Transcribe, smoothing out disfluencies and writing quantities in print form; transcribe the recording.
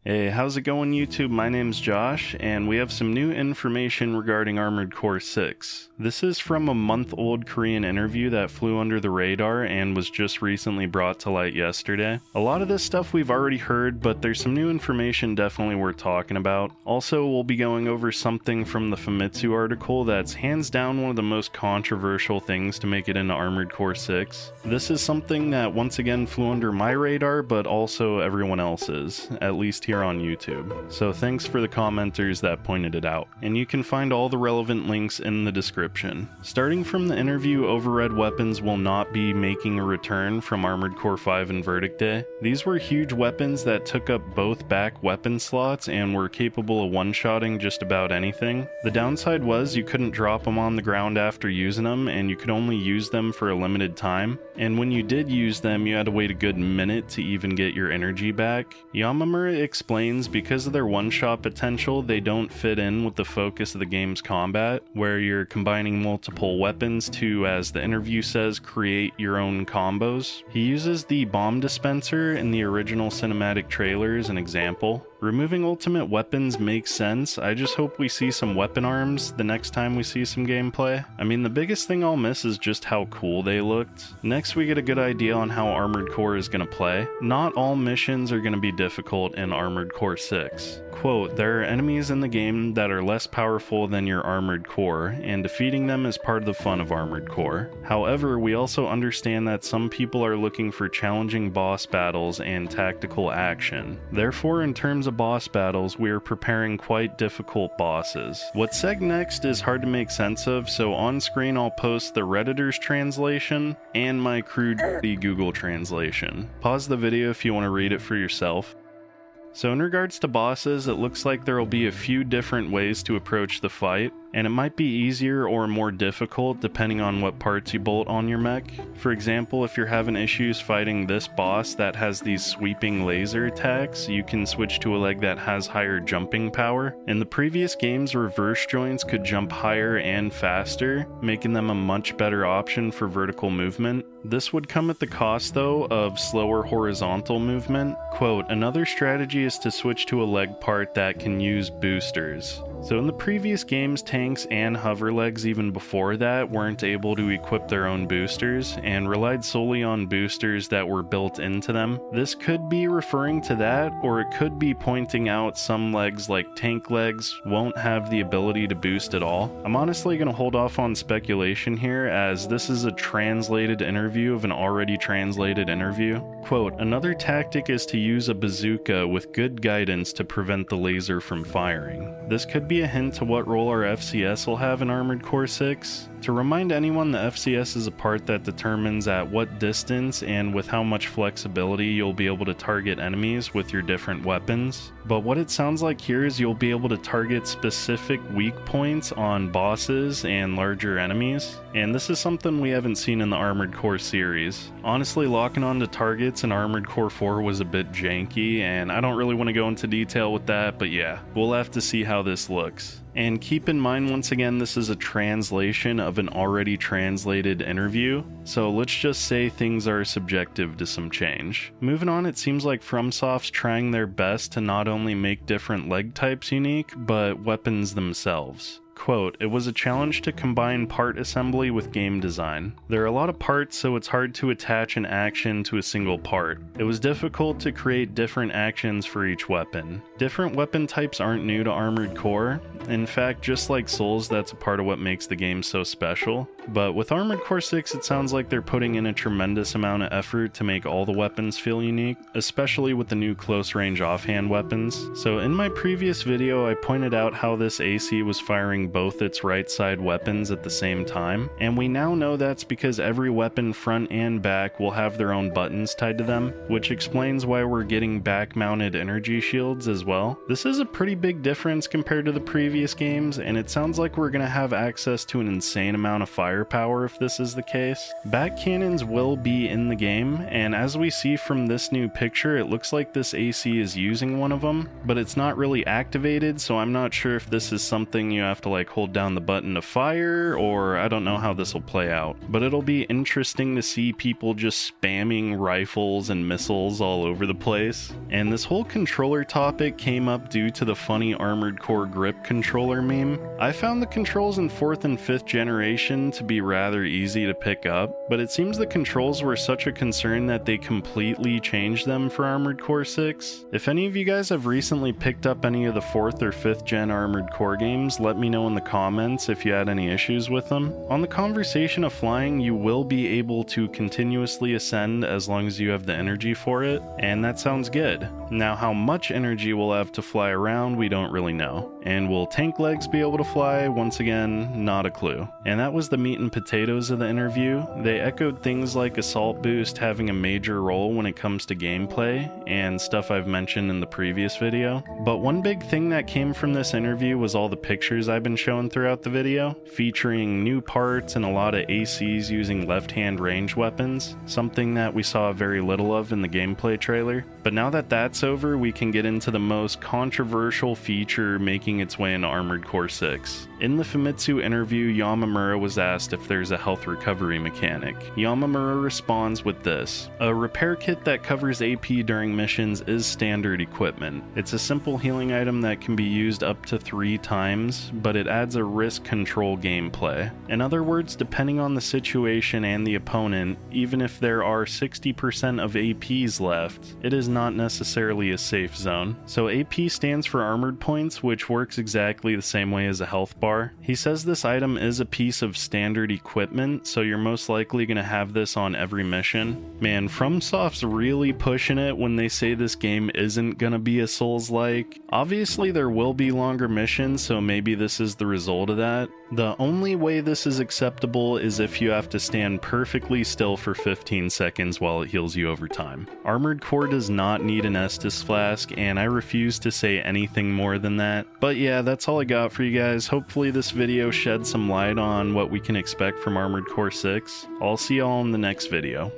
Hey, how's it going YouTube? My name's Josh, and we have some new information regarding Armored Core 6. This is from a month-old Korean interview that flew under the radar and was just recently brought to light yesterday. A lot of this stuff we've already heard, but there's some new information definitely worth talking about. Also, we'll be going over something from the Famitsu article that's hands down one of the most controversial things to make it into Armored Core 6. This is something that once again flew under my radar, but also everyone else's, at least here on YouTube. So thanks for the commenters that pointed it out. And you can find all the relevant links in the description. Starting from the interview, overread weapons will not be making a return from Armored Core 5 and Verdict Day. These were huge weapons that took up both back weapon slots and were capable of one-shotting just about anything. The downside was you couldn't drop them on the ground after using them, and you could only use them for a limited time. And when you did use them, you had to wait a good minute to even get your energy back. Yamamura explains because of their one-shot potential, they don't fit in with the focus of the game's combat, where you're combining multiple weapons to, as the interview says, create your own combos. He uses the bomb dispenser in the original cinematic trailer as an example. Removing ultimate weapons makes sense. I just hope we see some weapon arms the next time we see some gameplay. I mean, the biggest thing I'll miss is just how cool they looked. Next, we get a good idea on how Armored Core is going to play. Not all missions are going to be difficult in Armored Core 6. Quote, there are enemies in the game that are less powerful than your Armored Core, and defeating them is part of the fun of Armored Core. However, we also understand that some people are looking for challenging boss battles and tactical action. Therefore, in terms of boss battles, we are preparing quite difficult bosses. What's said next is hard to make sense of, so on screen I'll post the Redditor's translation and my crude Google translation. Pause the video if you want to read it for yourself. So in regards to bosses, it looks like there will be a few different ways to approach the fight, and it might be easier or more difficult depending on what parts you bolt on your mech. For example, if you're having issues fighting this boss that has these sweeping laser attacks, you can switch to a leg that has higher jumping power. In the previous games, reverse joints could jump higher and faster, making them a much better option for vertical movement. This would come at the cost, though, of slower horizontal movement. Quote, another strategy is to switch to a leg part that can use boosters. So in the previous games, tanks and hover legs even before that weren't able to equip their own boosters and relied solely on boosters that were built into them. This could be referring to that, or it could be pointing out some legs like tank legs won't have the ability to boost at all. I'm honestly going to hold off on speculation here, as this is a translated interview of an already translated interview. Quote, another tactic is to use a bazooka with good guidance to prevent the laser from firing. This could be a hint to what role our FCS will have in Armored Core 6. To remind anyone, the FCS is a part that determines at what distance and with how much flexibility you'll be able to target enemies with your different weapons. But what it sounds like here is you'll be able to target specific weak points on bosses and larger enemies, and this is something we haven't seen in the Armored Core series. Honestly, locking onto targets in Armored Core 4 was a bit janky, and I don't really want to go into detail with that, but yeah, we'll have to see how this looks. And keep in mind, once again, this is a translation of an already translated interview, so let's just say things are subjective to some change. Moving on, it seems like FromSoft's trying their best to not only make different leg types unique, but weapons themselves. Quote, it was a challenge to combine part assembly with game design. There are a lot of parts, so it's hard to attach an action to a single part. It was difficult to create different actions for each weapon. Different weapon types aren't new to Armored Core. In fact, just like Souls, that's a part of what makes the game so special. But with Armored Core 6, it sounds like they're putting in a tremendous amount of effort to make all the weapons feel unique, especially with the new close-range offhand weapons. So in my previous video, I pointed out how this AC was firing both its right side weapons at the same time, and we now know that's because every weapon front and back will have their own buttons tied to them, which explains why we're getting back-mounted energy shields as well. This is a pretty big difference compared to the previous games, and it sounds like we're going to have access to an insane amount of firepower if this is the case. Back cannons will be in the game, and as we see from this new picture, it looks like this AC is using one of them, but it's not really activated, so I'm not sure if this is something you have to like hold down the button to fire, or I don't know how this will play out. But it'll be interesting to see people just spamming rifles and missiles all over the place. And this whole controller topic came up due to the funny Armored Core grip controller meme. I found the controls in 4th and 5th generation to be rather easy to pick up, but it seems the controls were such a concern that they completely changed them for Armored Core 6. If any of you guys have recently picked up any of the 4th or 5th gen Armored Core games, let me know in the comments if you had any issues with them. On the conversation of flying, you will be able to continuously ascend as long as you have the energy for it, and that sounds good. Now, how much energy we'll have to fly around, we don't really know. And will tank legs be able to fly? Once again, not a clue. And that was the meat and potatoes of the interview. They echoed things like Assault Boost having a major role when it comes to gameplay, and stuff I've mentioned in the previous video. But one big thing that came from this interview was all the pictures I've been showing throughout the video, featuring new parts and a lot of ACs using left-hand range weapons, something that we saw very little of in the gameplay trailer. But now that that's over, we can get into the most controversial feature making its way into Armored Core 6. In the Famitsu interview, Yamamura was asked if there's a health recovery mechanic. Yamamura responds with this: "A repair kit that covers AP during missions is standard equipment. It's a simple healing item that can be used up to 3 times, but it adds a risk control gameplay. In other words, depending on the situation and the opponent, even if there are 60% of APs left, it is not necessarily a safe zone." So AP stands for armored points, which works exactly the same way as a health bar. He says this item is a piece of standard equipment, so you're most likely going to have this on every mission. Man, FromSoft's really pushing it when they say this game isn't going to be a Souls-like. Obviously there will be longer missions, so maybe this is the result of that. The only way this is acceptable is if you have to stand perfectly still for 15 seconds while it heals you over time. Armored Core does not need an Estus flask, and I refuse to say anything more than that. But yeah, that's all I got for you guys. Hopefully this video shed some light on what we can expect from Armored Core 6. I'll see y'all in the next video.